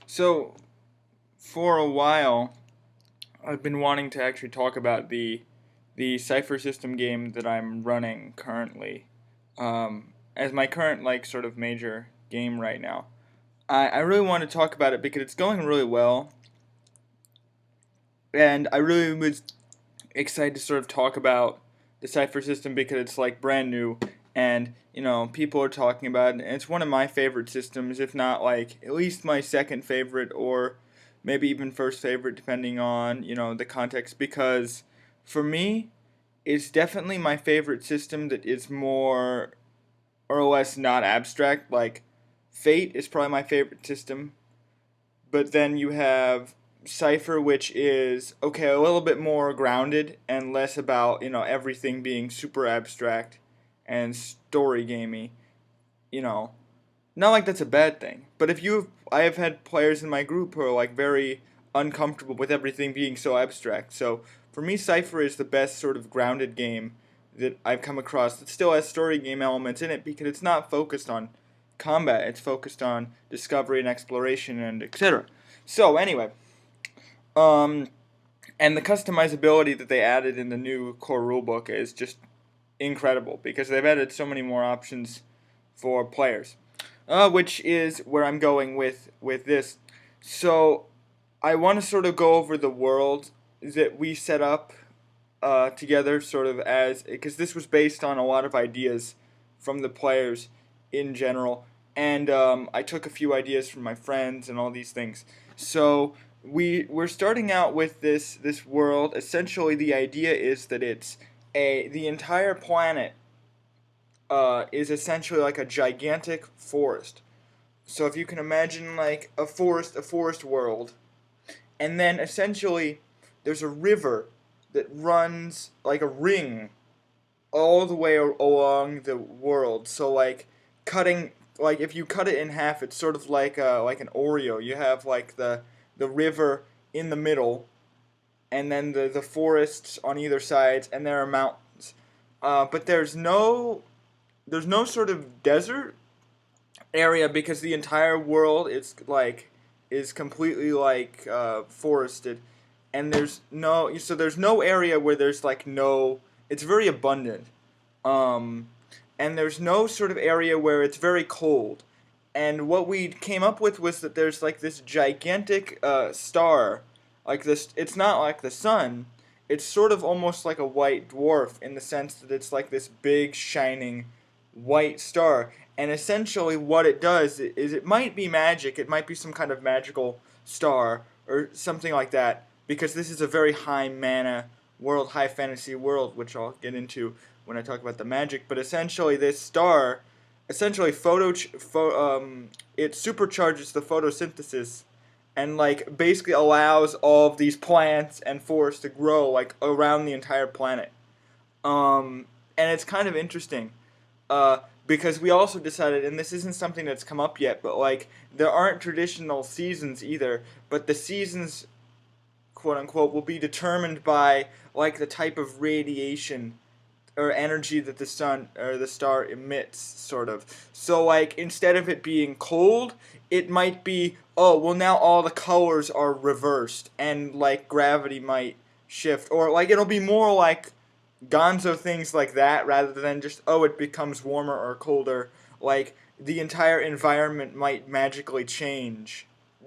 So, for a while, I've been wanting to actually talk about the Cypher System game that I'm running currently, as my current sort of major game right now. I really want to talk about it because it's going really well, and I really was excited to sort of talk about the Cypher System because it's brand new, and people are talking about it. And it's one of my favorite systems, if not at least my second favorite, or maybe even first favorite, depending on the context. Because for me, it's definitely my favorite system that is more or less not abstract. Like Fate is probably my favorite system, but then you have Cypher, which is okay, a little bit more grounded and less about everything being super abstract and story gamey. You know, not like that's a bad thing, but I have had players in my group who are very uncomfortable with everything being so abstract. So for me, Cypher is the best sort of grounded game that I've come across that still has story game elements in it because it's not focused on combat. It's focused on discovery and exploration and etc. So anyway, um, and the customizability that they added in the new core rulebook is just incredible because they've added so many more options for players, which is where I'm going with this. So I want to sort of go over the world that we set up together, sort of as because this was based on a lot of ideas from the players in general, and I took a few ideas from my friends and all these things. So we're starting out with this world. Essentially, the idea is that it's a the entire planet is essentially like a gigantic forest. So if you can imagine a forest world, and then essentially there's a river that runs like a ring all the way along the world. So cutting if you cut it in half, it's sort of like an Oreo. You have the river in the middle, and then the forests on either side, and there are mountains. But there's no sort of desert area because the entire world is completely forested, and there's no area where there's no. It's very abundant, um, and there's no sort of area where it's very cold. And what we came up with was that there's this gigantic star, like this. It's not like the sun. It's sort of almost like a white dwarf in the sense that it's like this big shining white star. And essentially, what it does is it might be magic. It might be some kind of magical star or something like that. Because this is a very high mana world, high fantasy world, which I'll get into when I talk about the magic. But essentially, this star, essentially, it supercharges the photosynthesis and basically allows all of these plants and forests to grow around the entire planet. And it's kind of interesting uh, because we also decided, and this isn't something that's come up yet, but there aren't traditional seasons either, but the seasons, quote unquote, will be determined by the type of radiation or energy that the sun or the star emits, sort of. So instead of it being cold, it might be, oh well, now all the colors are reversed and gravity might shift, or it'll be more gonzo things like that rather than just, oh, it becomes warmer or colder. The entire environment might magically change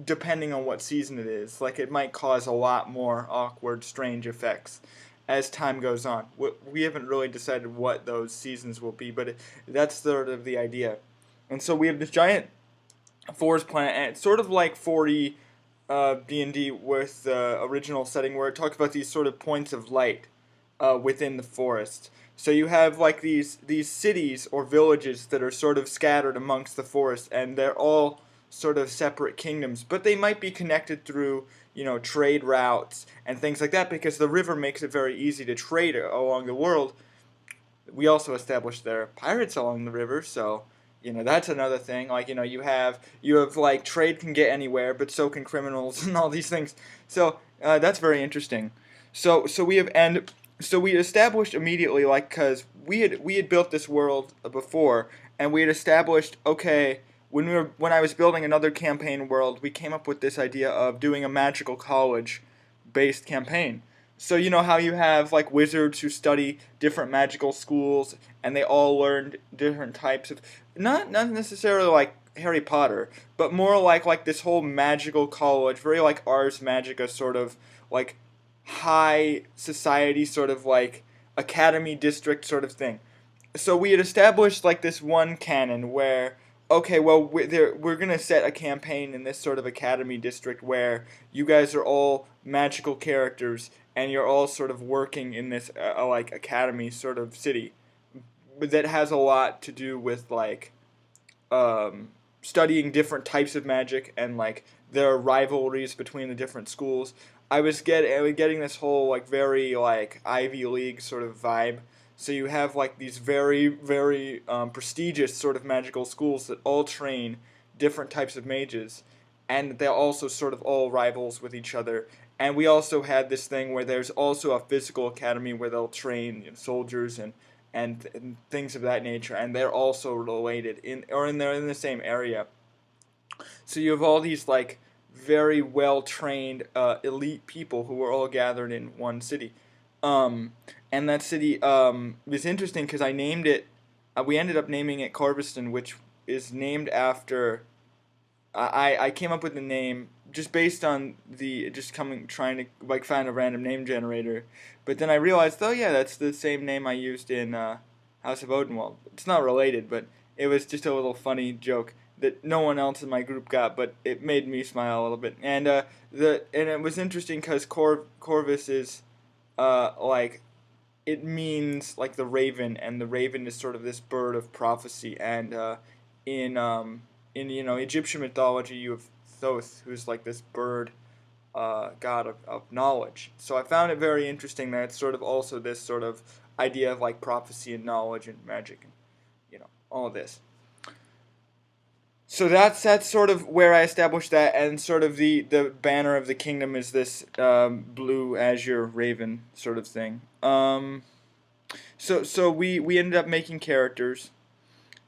depending on what season it is. It might cause a lot more awkward, strange effects as time goes on. We haven't really decided what those seasons will be, but that's sort of the idea. And so we have this giant forest planet, and it's sort of like 40 D&D with the original setting where it talks about these sort of points of light within the forest. So you have these cities or villages that are sort of scattered amongst the forest, and they're all sort of separate kingdoms, but they might be connected through trade routes and things like that because the river makes it very easy to trade along the world. We also established there are pirates along the river, so that's another thing. You have trade can get anywhere, but so can criminals and all these things. So that's very interesting. So we established immediately, because we had built this world before, and we had established, okay, when I was building another campaign world, we came up with this idea of doing a magical college based campaign. So you know how you have like wizards who study different magical schools and they all learn different types of not necessarily like Harry Potter, but more like this whole magical college, very like Ars Magica sort of like high society sort of like academy district sort of thing. So we had established like this one canon where okay, well we're gonna set a campaign in this sort of academy district where you guys are all magical characters and you're all sort of working in this like academy sort of city that has a lot to do with like um, studying different types of magic and like there are rivalries between the different schools. I was getting this whole like very like Ivy League sort of vibe. So you have like these very prestigious sort of magical schools that all train different types of mages, and they're also sort of all rivals with each other. And we also had this thing where there's also a physical academy where they'll train soldiers and things of that nature, and they're also related they're in the same area. So you have all these like very well trained elite people who are all gathered in one city. And that city was interesting because I named it. We ended up naming it Corviston, which is named after. I came up with the name just based on the just coming trying to like find a random name generator, but then I realized oh yeah that's the same name I used in House of Odenwald. It's not related, but it was just a little funny joke that no one else in my group got, but it made me smile a little bit. And it was interesting because Corvus is like it means like the raven, and the raven is sort of this bird of prophecy. And in in Egyptian mythology, you have Thoth, who's like this bird god of knowledge. So I found it very interesting that it's sort of also this sort of idea of like prophecy and knowledge and magic, and all of this. So that's sort of where I established that, and sort of the banner of the kingdom is this blue azure raven sort of thing. So we ended up making characters,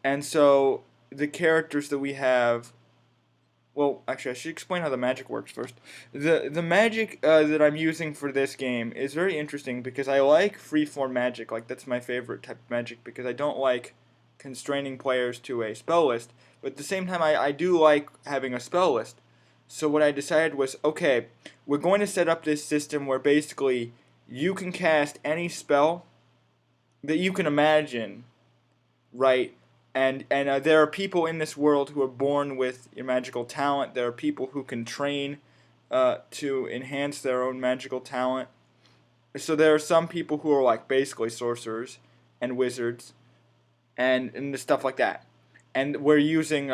and so the characters that we have. Well, actually, I should explain how the magic works first. The magic that I'm using for this game is very interesting because I like freeform magic. Like that's my favorite type of magic because I don't like constraining players to a spell list. But at the same time, I do like having a spell list. So what I decided was, okay, we're going to set up this system where basically you can cast any spell that you can imagine, right? And there are people in this world who are born with your magical talent. There are people who can train to enhance their own magical talent. So there are some people who are like basically sorcerers and wizards and stuff like that. And we're using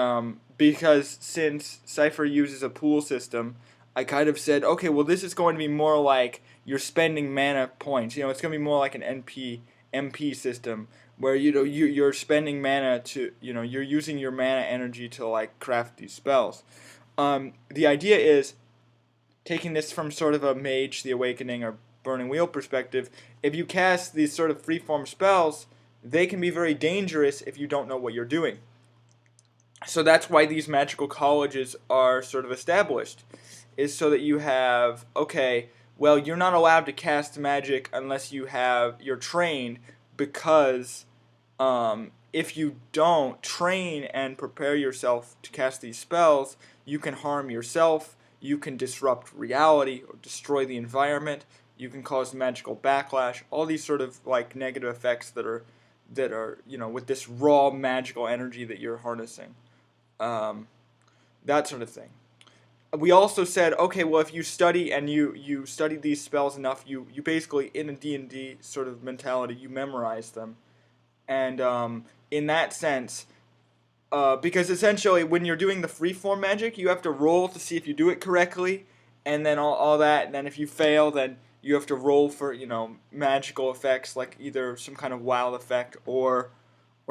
because since Cypher uses a pool system, I kind of said, okay, well this is going to be more like you're spending mana points. It's going to be more like an MP system where you're spending mana to you're using your mana energy to like craft these spells. The idea is taking this from sort of a Mage the Awakening or Burning Wheel perspective. If you cast these sort of freeform spells, they can be very dangerous if you don't know what you're doing. So that's why these magical colleges are sort of established, is so that you have, okay, well, you're not allowed to cast magic unless you're trained, because if you don't train and prepare yourself to cast these spells, you can harm yourself, you can disrupt reality or destroy the environment, you can cause magical backlash, all these sort of like negative effects that are with this raw magical energy that you're harnessing. Um, that sort of thing. We also said, okay, well, if you study and you study these spells enough, you basically, in a D&D sort of mentality, you memorize them. And in that sense, because essentially when you're doing the freeform magic, you have to roll to see if you do it correctly, and then all that, and then if you fail, then you have to roll for, magical effects, like either some kind of wild effect or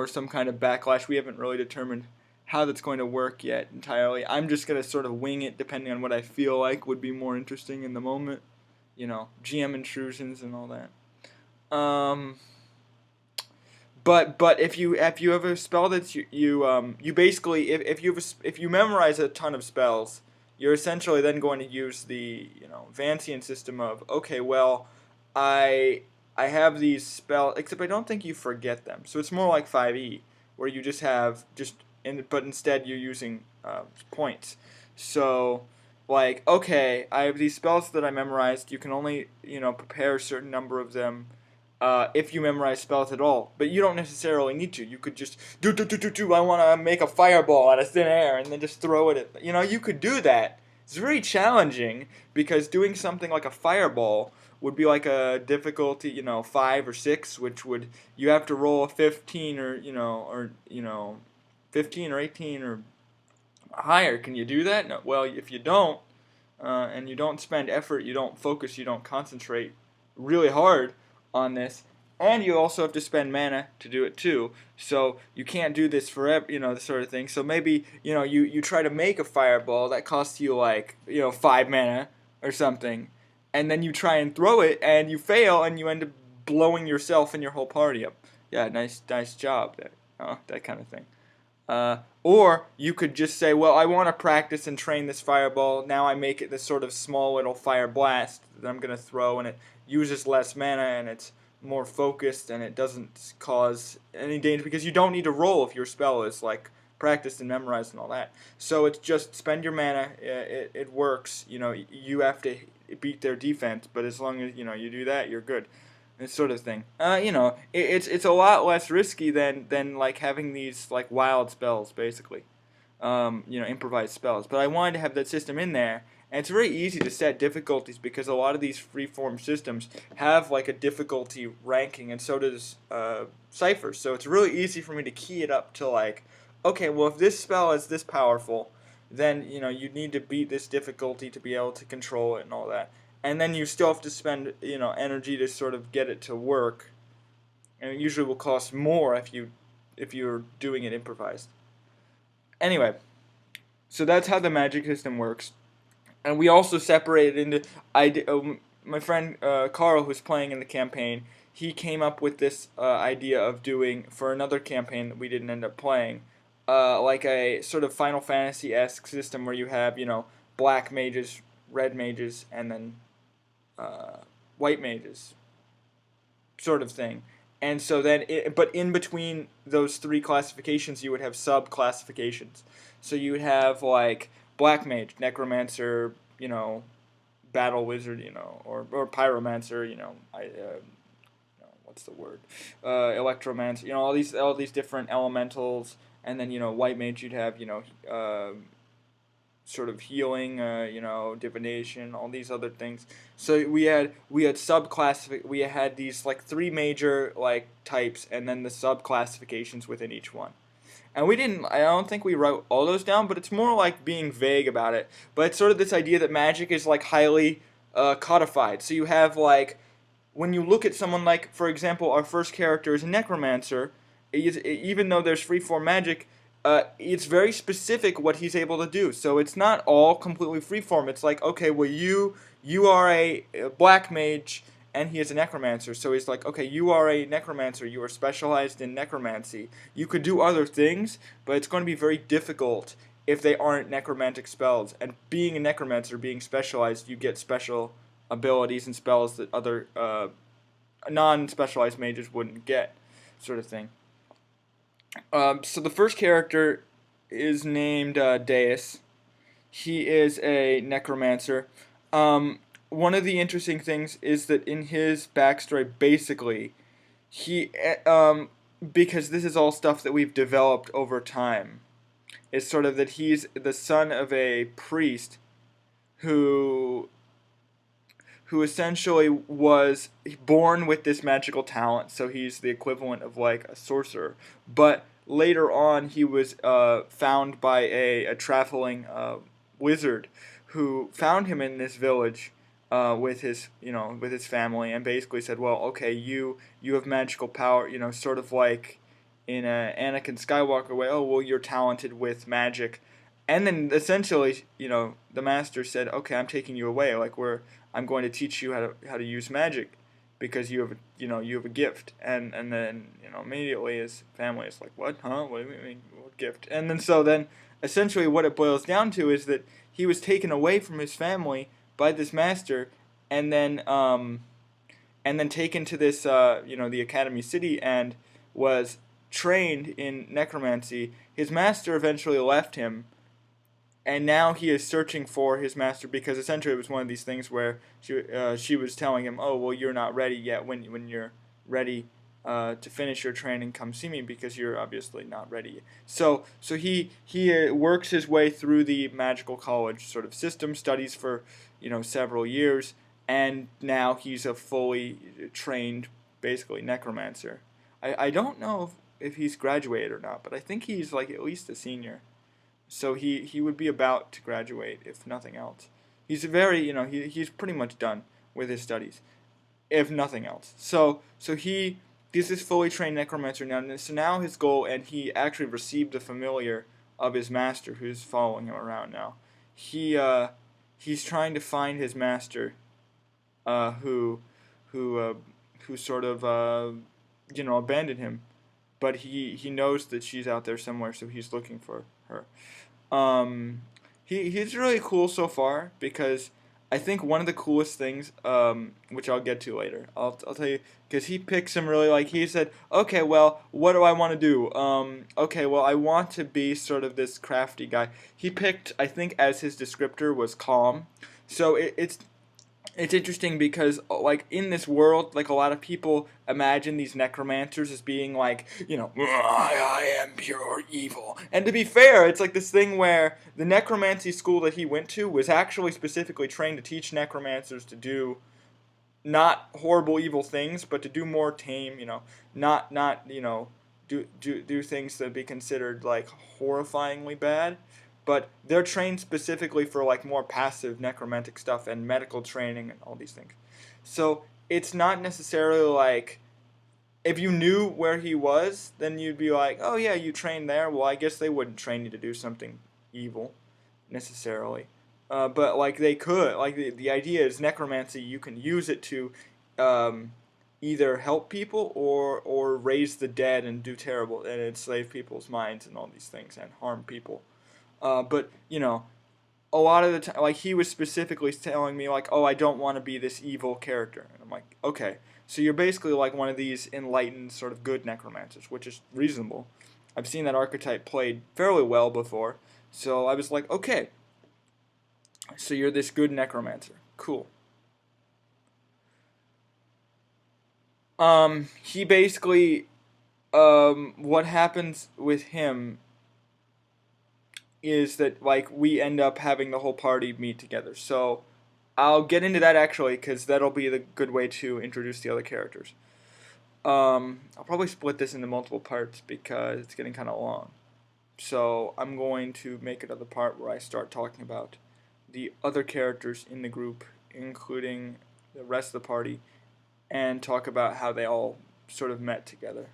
some kind of backlash. We haven't really determined how that's going to work yet entirely. I'm just going to sort of wing it depending on what I feel like would be more interesting in the moment. GM intrusions and all that. but if you have a spell that's you basically if you memorize a ton of spells, you're essentially then going to use the Vancian system of, okay, well, I I have these spells, except I don't think you forget them. So it's more like 5e, where you just have but instead you're using points. So like, okay, I have these spells that I memorized. You can only prepare a certain number of them if you memorize spells at all. But you don't necessarily need to. You could just do. I want to make a fireball out of thin air and then just throw it at. You could do that. It's very challenging because doing something like a fireball would be like a difficulty, 5 or 6, which would you have to roll a 15 or 15 or 18 or higher. Can you do that? No. Well, if you don't, and you don't spend effort, you don't focus, you don't concentrate really hard on this, and you also have to spend mana to do it too. So you can't do this forever, this sort of thing. So maybe you try to make a fireball that costs you like 5 mana or something, and then you try and throw it and you fail and you end up blowing yourself and your whole party up. Yeah, nice job there. That kind of thing. Or you could just say, well, I want to practice and train this fireball. Now I make it this sort of small little fire blast that I'm going to throw, and it uses less mana, and it's more focused, and it doesn't cause any danger, because you don't need to roll if your spell is, like, practiced and memorized and all that. So it's just spend your mana. It works. You have to beat their defense, but as long as, you do that, you're good. This sort of thing. It's a lot less risky than like having these like wild spells, basically. Improvised spells. But I wanted to have that system in there, and it's very easy to set difficulties because a lot of these freeform systems have like a difficulty ranking, and so does Cypher. So it's really easy for me to key it up to like, okay, well, if this spell is this powerful, then you need to beat this difficulty to be able to control it and all that. And then you still have to spend energy to sort of get it to work, and it usually will cost more if you're doing it improvised. Anyway, so that's how the magic system works, and we also separated into my friend Carl, who's playing in the campaign. He came up with this idea of doing, for another campaign that we didn't end up playing, like a sort of Final Fantasy-esque system where you have black mages, red mages, and then white mages, sort of thing. And so then, but in between those three classifications, you would have sub-classifications. So you would have like black mage, necromancer, battle wizard, or pyromancer, what's the word, electromancer, all these different elementals. And then white mage, you'd have sort of healing, divination, all these other things. So we had subclassific. We had these like three major like types, and then the subclassifications within each one. And we didn't. I don't think we wrote all those down, but it's more like being vague about it. But it's sort of this idea that magic is like highly codified. So you have like, when you look at someone like, for example, our first character is a necromancer. Even though there's freeform magic, it's very specific what he's able to do. So it's not all completely freeform. It's like, okay, well, you are a black mage, and he is a necromancer. So he's like, okay, you are a necromancer. You are specialized in necromancy. You could do other things, but it's going to be very difficult if they aren't necromantic spells. And being a necromancer, being specialized, you get special abilities and spells that other non-specialized mages wouldn't get, sort of thing. So the first character is named Deus. He is a necromancer. One of the interesting things is that in his backstory, basically, because this is all stuff that we've developed over time, is sort of that he's the son of a priest who essentially was born with this magical talent, so he's the equivalent of like a sorcerer. But later on, he was found by a traveling wizard who found him in this village with his family, and basically said, well, okay, you have magical power, sort of like in a Anakin Skywalker way. Oh, well, you're talented with magic. And then essentially, the master said, okay, I'm taking you away. Like, I'm going to teach you how to use magic. because you have a gift, and then immediately his family is like, what, huh, what do you mean, what gift? And then essentially what it boils down to is that he was taken away from his family by this master, and then taken to this the Academy City, and was trained in necromancy. His master eventually left him, and now he is searching for his master, because essentially it was one of these things where she was telling him, oh, well, you're not ready yet. When you're ready to finish your training, come see me, because you're obviously not ready. So he works his way through the magical college sort of system, studies for several years, and now he's a fully trained, basically, necromancer. I don't know if he's graduated or not, but I think he's like at least a senior. So he would be about to graduate, if nothing else. He's he's pretty much done with his studies, if nothing else. So he's this fully trained necromancer now. And so now his goal, and he actually received a familiar of his master who's following him around now. He's trying to find his master, who who sort of abandoned him, but he knows that she's out there somewhere, so he's looking for her. He's really cool so far, because I think one of the coolest things, which I'll get to later, I'll tell you, because he picked some really, like, he said, okay, well, what do I want to do? Okay, well, I want to be sort of this crafty guy. He picked, I think, as his descriptor was calm. So it's interesting, because like in this world, like a lot of people imagine these necromancers as being like, I am pure evil. And to be fair, it's like this thing where the necromancy school that he went to was actually specifically trained to teach necromancers to do not horrible evil things, but to do more tame, not do things that be considered like horrifyingly bad. But they're trained specifically for like more passive necromantic stuff and medical training and all these things. So it's not necessarily like, if you knew where he was, then you'd be like, oh yeah, you trained there. Well, I guess they wouldn't train you to do something evil necessarily. But like they could, like the idea is necromancy. You can use it to either help people or raise the dead and do terrible and enslave people's minds and all these things and harm people. But a lot of the time, like he was specifically telling me like, oh, I don't want to be this evil character, and I'm like, okay, so you're basically like one of these enlightened sort of good necromancers, which is reasonable. I've seen that archetype played fairly well before, so I was like, okay, so you're this good necromancer, cool. He basically, what happens with him is that like we end up having the whole party meet together. So I'll get into that actually, because that'll be the good way to introduce the other characters. I'll probably split this into multiple parts because it's getting kind of long. So I'm going to make another part where I start talking about the other characters in the group, including the rest of the party, and talk about how they all sort of met together.